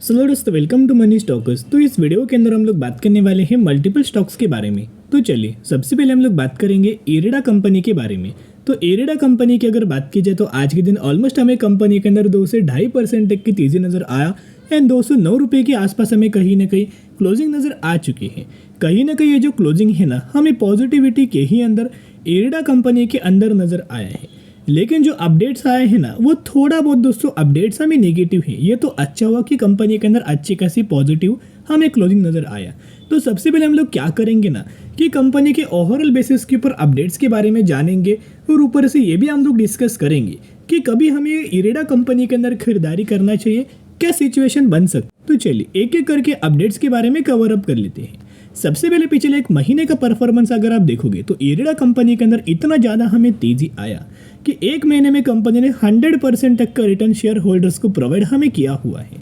Hello दोस्तों, welcome to money stalkers. तो इस वीडियो के अंदर हम लोग बात करने वाले हैं मल्टीपल स्टॉक्स के बारे में। तो चलिए सबसे पहले हम लोग बात करेंगे इरिडा कंपनी के बारे में। तो इरिडा कंपनी की अगर बात की जाए तो आज के दिन ऑलमोस्ट हमें कंपनी के अंदर 2 से 2.5% तक की तेजी नजर आया एंड 209 रुपये के आसपास हमें कहीं ना कहीं क्लोजिंग नजर आ चुकी है। कहीं ना कहीं ये जो क्लोजिंग है ना, हमें पॉजिटिविटी के ही अंदर इरिडा कंपनी के अंदर नजर आया है। लेकिन जो अपडेट्स आए हैं ना, वो थोड़ा बहुत दोस्तों अपडेट्स हमें नेगेटिव है। ये तो अच्छा हुआ कि कंपनी के अंदर अच्छी खासी पॉजिटिव हमें क्लोजिंग नज़र आया। तो सबसे पहले हम लोग क्या करेंगे ना कि कंपनी के ओवरऑल बेसिस के ऊपर अपडेट्स के बारे में जानेंगे और ऊपर से ये भी हम लोग डिस्कस करेंगे कि कभी हमें इरिडा कंपनी के अंदर खरीदारी करना चाहिए, क्या सिचुएशन बन सकती। तो चलिए एक एक करके अपडेट्स के बारे में कवर अप कर लेते हैं। सबसे पहले पिछले एक महीने का परफॉर्मेंस अगर आप देखोगे तो इरिडा कंपनी के अंदर इतना ज़्यादा हमें तेजी आया कि एक महीने में कंपनी ने 100% तक का रिटर्न शेयर होल्डर्स को प्रोवाइड हमें किया हुआ है।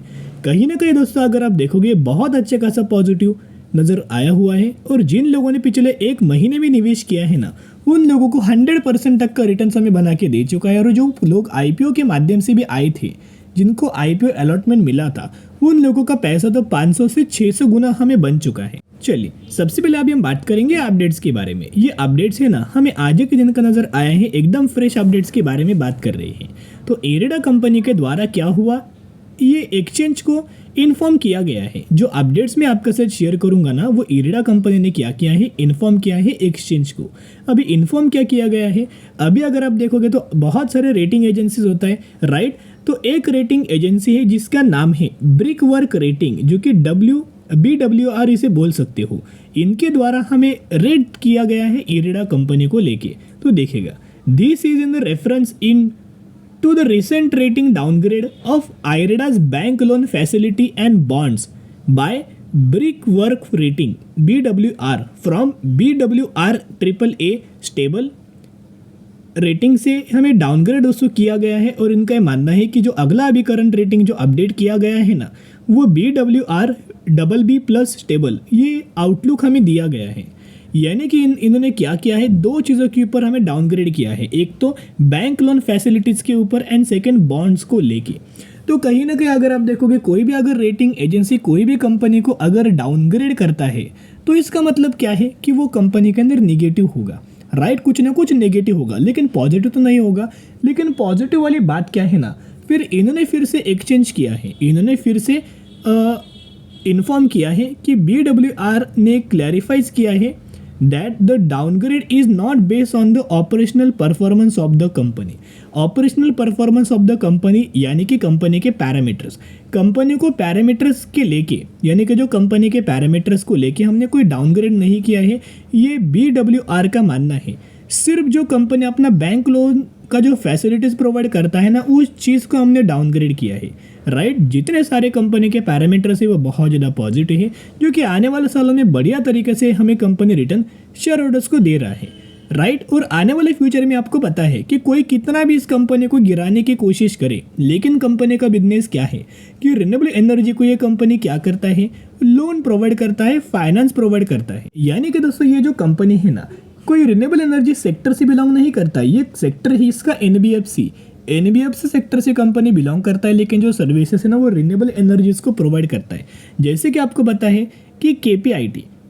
कहीं ना कहीं दोस्तों अगर आप देखोगे बहुत अच्छे खासा पॉजिटिव नज़र आया हुआ है। और जिन लोगों ने पिछले एक महीने में निवेश किया है ना, उन लोगों को 100% तक का रिटर्न हमें बना के दे चुका है। और जो लोग आईपीओ के माध्यम से भी आए थे, जिनको आईपीओ अलॉटमेंट मिला था, उन लोगों का पैसा तो 500 से 600 गुना हमें बन चुका है। चलिए सबसे पहले अभी हम बात करेंगे अपडेट्स के बारे में। ये अपडेट्स है ना, हमें आज के दिन का नजर आया है, एकदम फ्रेश अपडेट्स के बारे में बात कर रहे हैं। तो इरिडा कंपनी के द्वारा क्या हुआ, ये एक्सचेंज को इन्फॉर्म किया गया है। जो अपडेट्स मैं आपके साथ शेयर करूंगा ना, वो इरिडा कंपनी ने क्या किया है, इन्फॉर्म किया है एक्सचेंज को। अभी इन्फॉर्म क्या किया गया है, अभी अगर आप देखोगे तो बहुत सारे रेटिंग एजेंसीज होता है, राइट। तो एक रेटिंग एजेंसी है जिसका नाम है ब्रिक वर्क रेटिंग, जो कि BWR इसे बोल सकते हो। इनके द्वारा हमें रेट किया गया है इरिडा कंपनी को लेके। तो देखेगा, this is in the reference in to the recent rating downgrade of IRIDA's bank loan facility and bonds by Brickwork rating BWR from BWR AAA stable rating से हमें downgrade दोस्तों किया गया है। और इनका ये मानना है कि जो अगला अभी करंट रेटिंग जो अपडेट किया गया है ना, वो BWR BB+ स्टेबल, ये आउटलुक हमें दिया गया है। यानी कि इन्होंने क्या किया है, 2 चीज़ों के ऊपर हमें डाउनग्रेड किया है, एक तो बैंक लोन फैसिलिटीज़ के ऊपर एंड सेकंड बॉन्ड्स को लेके। तो कहीं ना कहीं अगर आप देखोगे, कोई भी अगर रेटिंग एजेंसी कोई भी कंपनी को अगर डाउनग्रेड करता है, तो इसका मतलब क्या है कि वो कंपनी के अंदर निगेटिव होगा, राइट। कुछ ना कुछ नेगेटिव होगा, लेकिन पॉजिटिव तो नहीं होगा। लेकिन पॉजिटिव वाली बात क्या है ना, फिर इन्होंने फिर से एक्सचेंज किया है, इन्होंने फिर से इन्फॉर्म किया है कि BWR ने क्लैरिफाइज किया है that the downgrade is not based on the operational performance of the company। Operational performance of the company यानी कि कंपनी के पैरामीटर्स, कंपनी को पैरामीटर्स के लेके, यानी कि जो कंपनी के पैरामीटर्स को लेके हमने कोई डाउनग्रेड नहीं किया है, ये BWR का मानना है। सिर्फ जो कंपनी अपना बैंक लोन का जो फैसिलिटीज़ प्रोवाइड करता है ना, उस चीज़ को हमने डाउनग्रेड किया है, राइट। जितने सारे कंपनी के पैरामीटर्स है वो बहुत ज़्यादा पॉजिटिव है, जो कि आने वाले सालों में बढ़िया तरीके से हमें कंपनी रिटर्न शेयर होल्डर्स को दे रहा है, राइट। और आने वाले फ्यूचर में आपको पता है कि कोई कितना भी इस कंपनी को गिराने की कोशिश करे, लेकिन कंपनी का बिजनेस क्या है कि रिन्यूएबल एनर्जी को ये कंपनी क्या करता है, लोन प्रोवाइड करता है, फाइनेंस प्रोवाइड करता है। यानी कि दोस्तों ये जो कंपनी है ना, कोई रिन्यूएबल एनर्जी सेक्टर से बिलोंग नहीं करता। ये सेक्टर है इसका NBFC सेक्टर से कंपनी बिलोंग करता है, लेकिन जो सर्विसेज है ना, वो रिन्यूएबल एनर्जीज को प्रोवाइड करता है। जैसे कि आपको पता है कि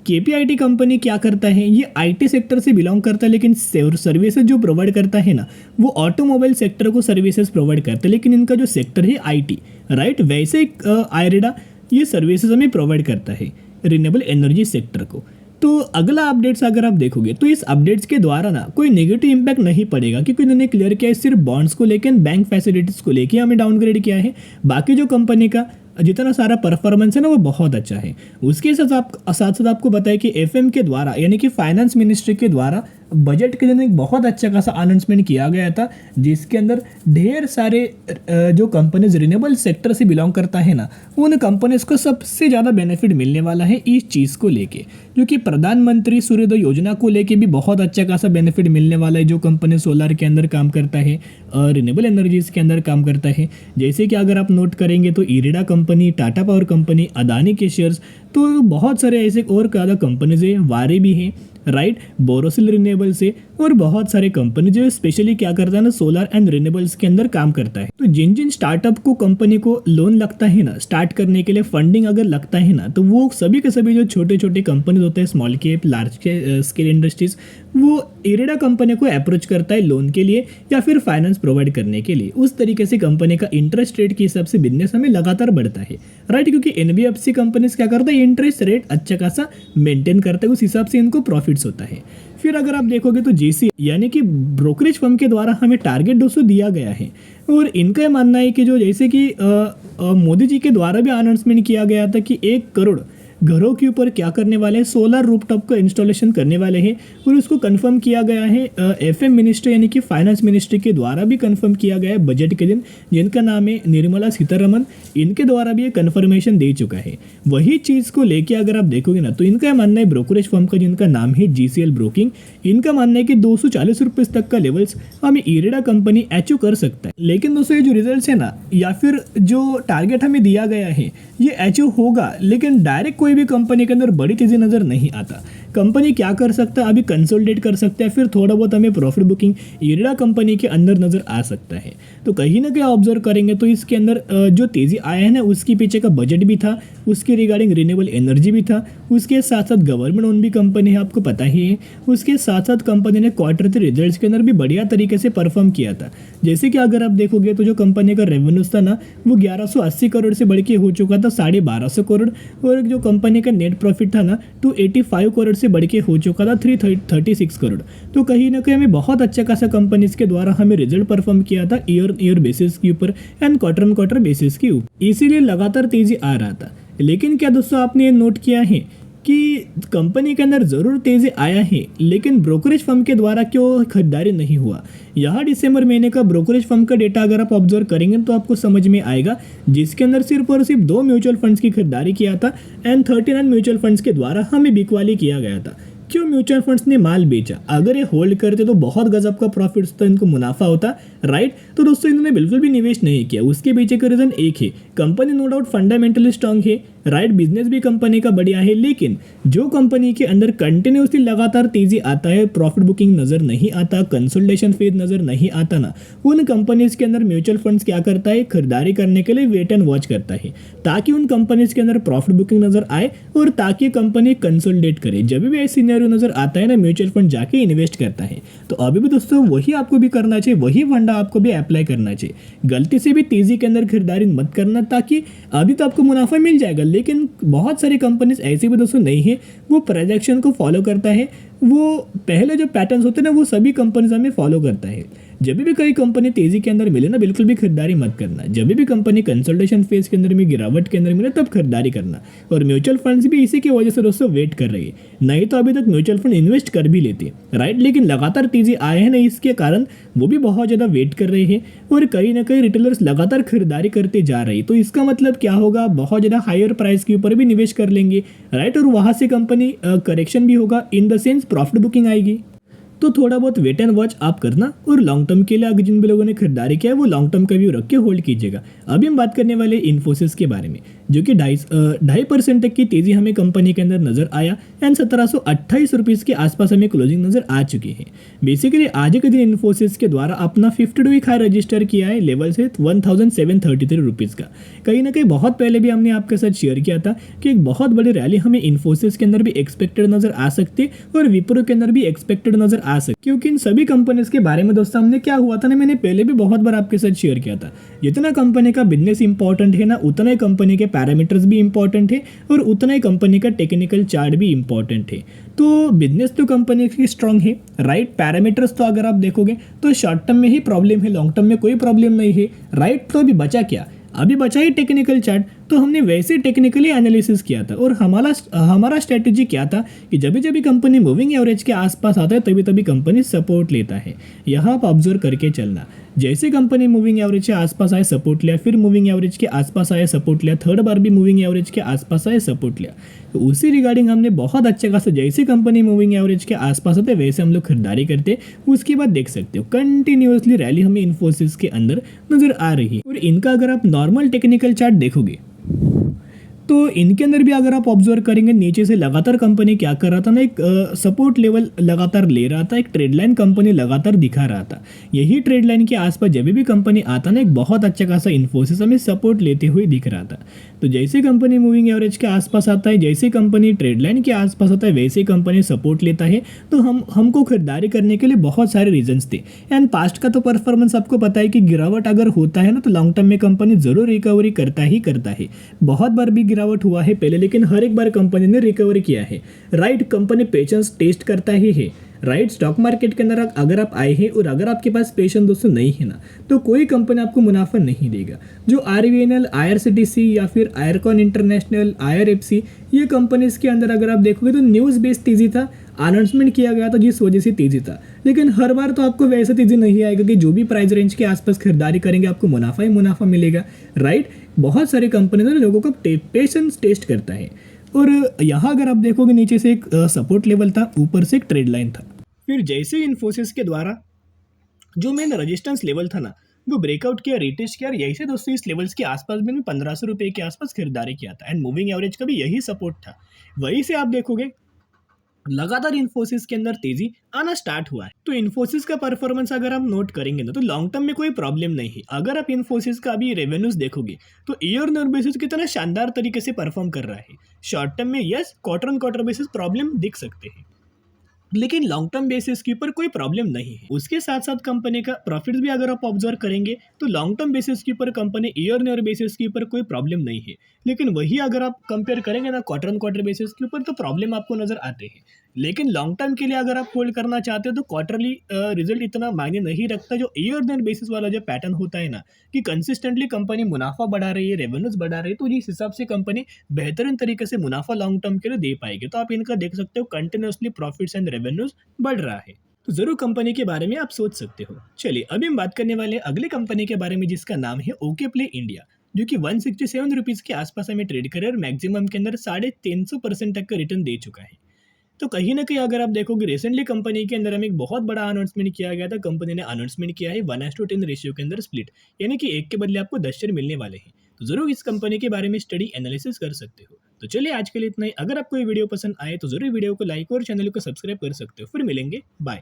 KPIT कंपनी क्या करता है, ये IT सेक्टर से बिलोंग करता है, लेकिन सर्विसेज जो प्रोवाइड करता है ना, वो ऑटोमोबाइल सेक्टर को सर्विसेज प्रोवाइड करता है, लेकिन इनका जो सेक्टर है IT, राइट। वैसे IRIDA ये सर्विसेज हमें प्रोवाइड करता है रिन्यूएबल एनर्जी सेक्टर को। तो अगला अपडेट्स अगर आप देखोगे तो इस अपडेट्स के द्वारा ना कोई नेगेटिव इंपैक्ट नहीं पड़ेगा, क्योंकि उन्होंने क्लियर किया है सिर्फ बॉन्ड्स को लेकर, बैंक फैसिलिटीज़ को लेके हमें डाउनग्रेड किया है। बाकी जो कंपनी का जितना सारा परफॉर्मेंस है ना, वो बहुत अच्छा है। उसके साथ साथ आपको बताया कि FM के द्वारा, यानी कि फाइनेंस मिनिस्ट्री के द्वारा बजट के दिन एक बहुत अच्छा खासा अनाउंसमेंट किया गया था, जिसके अंदर ढेर सारे जो कंपनीज रिन्यूएबल सेक्टर से बिलोंग करता है ना, उन कंपनीज को सबसे ज़्यादा बेनिफिट मिलने वाला है इस चीज़ को लेके, जो कि प्रधानमंत्री सूर्योदय योजना को लेके भी बहुत अच्छा खासा बेनिफिट मिलने वाला है। जो कंपनी सोलर के अंदर काम करता है, रिन्यूएबल एनर्जीज के अंदर काम करता है, जैसे कि अगर आप नोट करेंगे तो IREDA company, Tata power company, Adani के शेयर्स, तो बहुत सारे ऐसे और ज़्यादा कंपनीज है, वारे भी हैं, राइट, बोरोसिल रिन्यूएबल से, और बहुत सारे कंपनी जो स्पेशली क्या करता है ना, सोलर एंड रिन्यूएबल्स के अंदर काम करता है। तो जिन जिन स्टार्टअप को कंपनी को लोन लगता है ना स्टार्ट करने के लिए, फंडिंग अगर लगता है ना, तो वो सभी के सभी जो छोटे छोटे कंपनी होते हैं, small cap large scale industries, वो इरेडा कंपनी को अप्रोच करता है लोन के लिए या फिर फाइनेंस प्रोवाइड करने के लिए। उस तरीके से कंपनी का इंटरेस्ट रेट के हिसाब से बिजनेस हमें लगातार बढ़ता है, राइट। क्योंकि एनबीएफसी कंपनीज क्या करता है, इंटरेस्ट रेट अच्छा खासा मेंटेन करता है, उस हिसाब से इनको प्रॉफिट्स होता है। फिर अगर आप देखोगे तो जीसी यानी कि ब्रोकरेज फर्म के द्वारा हमें टारगेट 200 दिया गया है, और इनका मानना है कि जो जैसे कि मोदी जी के द्वारा भी अनाउंसमेंट किया गया था कि 1 करोड़ घरों के ऊपर क्या करने वाले हैं, सोलर रूफटॉप का इंस्टॉलेशन करने वाले हैं, और उसको कंफर्म किया गया है एफएम मिनिस्ट्री यानी कि फाइनेंस मिनिस्ट्री के द्वारा भी कंफर्म किया गया है बजट के दिन, जिनका नाम है निर्मला सीतारमन। इनके द्वारा भी ये कंफर्मेशन दे चुका है। वही चीज़ को लेके अगर आप देखोगे ना, तो इनका मानना है ब्रोकरेज फर्म का जिनका नाम है जीसीएल ब्रोकिंग, इनका मानना है कि 240 रुपये तक का लेवल्स हमें इरेडा कंपनी अचीव कर सकता है। लेकिन दोस्तों ये जो रिजल्ट है ना, या फिर जो टारगेट हमें दिया गया है, ये अचीव होगा, लेकिन डायरेक्ट कोई भी कंपनी के अंदर बड़ी तेजी नजर नहीं आता। कंपनी क्या कर सकता है, अभी कंसोलिडेट कर सकता है, फिर थोड़ा बहुत हमें प्रॉफिट बुकिंग इरेडा कंपनी के अंदर नजर आ सकता है। तो कहीं ना कहीं ऑब्जर्व करेंगे तो इसके अंदर जो तेजी आया है ना, उसके पीछे का बजट भी था, उसके रिगार्डिंग रिन्यूएबल एनर्जी भी था, उसके साथ साथ गवर्नमेंट ओन भी कंपनी है, आपको पता ही है। उसके साथ साथ कंपनी ने क्वार्टर 3 रिजल्ट्स के अंदर भी बढ़िया तरीके से परफॉर्म किया था। जैसे कि अगर आप देखोगे तो जो कंपनी का रेवेन्यूज था ना, वो 1180 करोड़ से बढ़ के हो चुका था 1250 करोड़, और जो कंपनी का नेट प्रॉफिट था ना 285 करोड़ से बढ़ के हो चुका था 336 करोड़। तो कहीं ना कहीं हमें बहुत अच्छा खासा कंपनीज के द्वारा हमें रिजल्ट परफॉर्म किया था ईयर बेसिस के ऊपर एंड क्वार्टर बेसिस के ऊपर, इसीलिए लगातार तेजी आ रहा था। लेकिन क्या दोस्तों आपने ये नोट किया है कि कंपनी के अंदर ज़रूर तेज़ी आया है, लेकिन ब्रोकरेज फर्म के द्वारा क्यों खरीदारी नहीं हुआ। यहाँ दिसंबर महीने का ब्रोकरेज फर्म का डेटा अगर आप ऑब्जर्व करेंगे तो आपको समझ में आएगा, जिसके अंदर सिर्फ और सिर्फ 2 म्यूचुअल फंड्स की खरीदारी किया था एंड 39 म्यूचुअल फंड्स के द्वारा हमें बिकवाली किया गया था। क्यों म्यूचुअल फंड्स ने माल बेचा? अगर ये होल्ड करते तो बहुत गजब का प्रॉफिट होता, इनको मुनाफा होता, राइट। तो दोस्तों इन्होंने बिल्कुल भी निवेश नहीं किया। उसके पीछे का रीजन एक है, company no doubt fundamentally strong है, राइट, बिजनेस भी कंपनी का बढ़िया है, लेकिन जो कंपनी के अंदर कंटिन्यूसली लगातार तेजी आता है, प्रॉफिट बुकिंग नजर नहीं आता, कंसोलिडेशन फेज नजर नहीं आता ना, उन कंपनीज के अंदर म्यूचुअल फंड्स क्या करता है, खरीदारी करने के लिए वेट एंड वॉच करता है, ताकि उन कंपनीज के अंदर प्रॉफिट बुकिंग नजर आए और ताकि कंपनी कंसोलिडेट करे। जब भी ऐसी सिनेरियो नजर आता है ना, म्यूचुअल फंड जाके इन्वेस्ट करता है। तो अभी भी दोस्तों वही आपको भी करना चाहिए, वही फंडा आपको भी अप्लाई करना चाहिए। गलती से भी तेजी के अंदर खरीदारी मत करना, ताकि अभी तो आपको मुनाफा मिल जाएगा, लेकिन बहुत सारी कंपनीज ऐसी भी दोस्तों नहीं है वो प्रोजेक्शन को फॉलो करता है, वो पहले जो पैटर्न्स होते हैं ना वो सभी कंपनीज हमें फॉलो करता है। जब भी कोई कंपनी तेजी के अंदर मिले ना, बिल्कुल भी खरीदारी मत करना। जब भी कंपनी कंसल्टेशन फेज के अंदर में गिरावट के अंदर मिले तब खरीदारी करना। और म्यूचुअल फंड्स भी इसी की वजह से दोस्तों वेट कर रही है, नहीं तो अभी तक म्यूचुअल फंड इन्वेस्ट कर भी लेते, राइट। लेकिन लगातार तेजी आए हैं ना, इसके कारण वो भी बहुत ज़्यादा वेट कर रहे हैं और कहीं ना कहीं रिटेलर्स लगातार खरीदारी करते जा रही है। तो इसका मतलब क्या होगा, बहुत ज़्यादा हायर प्राइस के ऊपर भी निवेश कर लेंगे, राइट, और वहाँ से कंपनी करेक्शन भी होगा, in the sense profit booking आएगी। तो थोड़ा बहुत वेट एंड वॉच आप करना, और लॉन्ग टर्म के लिए अगर जिन भी लोगों ने खरीदारी किया है वो लॉन्ग टर्म का व्यू रख के होल्ड कीजिएगा। अभी हम बात करने वाले इन्फोसिस के बारे में, जो कि 2.5% तक की तेजी हमें कंपनी के अंदर नजर आया एंड 1728 रुपीज़ के आसपास हमें क्लोजिंग नजर आ चुकी है। बेसिकली आज के दिन इन्फोसिस के द्वारा अपना 52 वीक हाई रजिस्टर किया है, लेवल से 1733 रुपीज़ का। कहीं ना कहीं बहुत पहले भी हमने आपके साथ शेयर किया था कि एक बहुत बड़ी रैली हमें इन्फोसिस के अंदर भी एक्सपेक्टेड नजर आ सकती है और विप्रो के अंदर भी एक्सपेक्टेड नजर आ सकती, क्योंकि इन सभी कंपनीज के बारे में दोस्तों हमने क्या हुआ था ना, मैंने पहले भी बहुत बार आपके साथ शेयर किया था, जितना कंपनी का बिजनेस इंपॉर्टेंट है ना, उतना ही कंपनी के पैरामीटर्स भी इंपॉर्टेंट है और उतना ही कंपनी का टेक्निकल चार्ट भी इंपॉर्टेंट है। तो बिजनेस तो कंपनी की स्ट्रांग है, राइट। पैरामीटर्स तो अगर आप देखोगे तो शॉर्ट टर्म में ही प्रॉब्लम है, लॉन्ग टर्म में कोई प्रॉब्लम नहीं है, राइट। तो अभी बचा क्या, अभी बचा ही टेक्निकल चार्ट। तो हमने वैसे टेक्निकली एनालिसिस किया था और हमारा स्ट्रेटेजी क्या था कि जब भी कंपनी मूविंग एवरेज के आसपास आता है तभी तभी कंपनी सपोर्ट लेता है। यहाँ आप ऑब्जर्व करके चलना, जैसे कंपनी मूविंग एवरेज के आसपास आए सपोर्ट लिया, फिर मूविंग एवरेज के आसपास आए सपोर्ट लिया, थर्ड बार भी मूविंग एवरेज के आसपास आए सपोर्ट लिया। तो उसी रिगार्डिंग हमने बहुत अच्छा खासा, जैसे कंपनी मूविंग एवरेज के आसपास आते वैसे हम लोग खरीदारी करते। उसके बाद देख सकते हो कंटिन्यूसली रैली हमें इन्फोसिस के अंदर नजर आ रही है। और इनका अगर आप नॉर्मल टेक्निकल चार्ट देखोगे तो इनके अंदर भी अगर आप ऑब्जर्व करेंगे नीचे से लगातार कंपनी क्या कर रहा था ना, एक सपोर्ट लेवल लगातार ले रहा था, एक ट्रेड लाइन कंपनी लगातार दिखा रहा था। यही ट्रेड लाइन के आसपास जब भी कंपनी आता ना, एक बहुत अच्छा खासा इन्फोसिस हमें सपोर्ट लेते हुए दिख रहा था। तो जैसे कंपनी मूविंग एवरेज के आसपास आता है, जैसे कंपनी ट्रेड लाइन के आसपास आता है, वैसे कंपनी सपोर्ट लेता है। तो हमको खरीदारी करने के लिए बहुत सारे रीजंस थे। एंड पास्ट का तो परफॉर्मेंस आपको पता है कि गिरावट अगर होता है ना, तो लॉन्ग टर्म में कंपनी जरूर रिकवरी करता है। बहुत बार भी गिरावट हुआ है पहले, लेकिन हर एक बार कंपनी ने रिकवरी किया है। राइट, कंपनी पेशेंस टेस्ट करता ही है। राइट, स्टॉक मार्केट के अंदर अगर आप आए हैं और अगर आपके पास पेशेंस दोस्तों नहीं है ना, तो कोई कंपनी आपको मुनाफा नहीं देगा। जो आरवीएनएल, आईआरसीटीसी या फिर आयरकॉन इंटरनेशनल, आईआरएफसी, ये कंपनीज के अंदर अगर आप देखोगे तो न्यूज़ बेस्ड तेजी था, अनाउंसमेंट किया गया था जिस वजह से तेजी था। लेकिन हर बार तो आपको वैसे तेजी नहीं आएगा कि जो भी प्राइस रेंज के आसपास खरीदारी करेंगे आपको मुनाफा ही मुनाफा मिलेगा। राइट, बहुत सारी कंपनी ना लोगों का पेशेंस टेस्ट करता है। और यहाँ अगर आप देखोगे नीचे से एक सपोर्ट लेवल था, ऊपर से एक ट्रेड लाइन था। फिर जैसे इन्फोसिस के द्वारा जो मेन रेजिस्टेंस लेवल था ना, वो ब्रेकआउट किया, रिटेस्ट किया, और यही से दोस्तों इस लेवल्स के आसपास भी 1500 रुपये के आसपास खरीदारी किया था। एंड मूविंग एवरेज का भी यही सपोर्ट था। वहीं से आप देखोगे लगातार इन्फोसिस के अंदर तेजी आना स्टार्ट हुआ है। तो इन्फोसिस का परफॉर्मेंस अगर आप नोट करेंगे ना, तो लॉन्ग टर्म में कोई प्रॉब्लम नहीं है। अगर आप इन्फोसिस का अभी रेवेन्यूज देखोगे तो ईयर ऑन बेसिस कितना शानदार तरीके से परफॉर्म कर रहा है। शॉर्ट टर्म में yes, quarter on quarter basis problem दिख सकते हैं, लेकिन लॉन्ग टर्म बेसिस के ऊपर कोई प्रॉब्लम नहीं है। उसके साथ साथ कंपनी का प्रॉफिट्स भी अगर आप ऑब्जर्व करेंगे तो लॉन्ग टर्म बेसिस के ऊपर कंपनी ईयर ईयर बेसिस के ऊपर कोई प्रॉब्लम नहीं है। लेकिन वही अगर आप कंपेयर करेंगे ना क्वार्टर ऑन क्वार्टर बेसिस के ऊपर, तो प्रॉब्लम आपको नजर आते हैं। लेकिन लॉन्ग टर्म के लिए अगर आप होल्ड करना चाहते हो तो क्वार्टरली रिजल्ट इतना मायने नहीं रखता। जो ईयर ईयर बेसिस वाला जो पैटर्न होता है ना, कि कंसिस्टेंटली कंपनी मुनाफा बढ़ा रही है, रेवेन्यूज बढ़ा रही है, तो जिस हिसाब से कंपनी बेहतरीन तरीके से मुनाफा लॉन्ग टर्म के लिए दे पाएगी। तो आप इनका देख सकते हो कंटिन्यूसली प्रॉफिट्स एंड रेवेन्यूज बढ़ रहा है। तो जरूर कंपनी के बारे में आप सोच सकते हो। चलिए अभी हम बात करने वाले अगले कंपनी के बारे में, जिसका नाम है ओके प्ले इंडिया, जो कि 167 रुपीज़ के आसपास हमें ट्रेड करे और मैक्सिमम के अंदर 350% तक का रिटर्न दे चुका है। तो कहीं ना कहीं अगर आप देखोगे रिसेंटली कंपनी के अंदर हमें एक बहुत बड़ा अनाउंसमेंट किया गया था। कंपनी ने अनाउंसमेंट किया है 1:10 रेशियो के अंदर स्प्लिट, यानी कि एक के बदले आपको 10 शेयर मिलने वाले हैं। तो जरूर इस कंपनी के बारे में स्टडी एनालिसिस कर सकते हो। तो चलिए आज के लिए इतना ही। अगर आपको ये वीडियो पसंद आए तो जरूर वीडियो को लाइक और चैनल को सब्सक्राइब कर सकते हो। फिर मिलेंगे, बाय।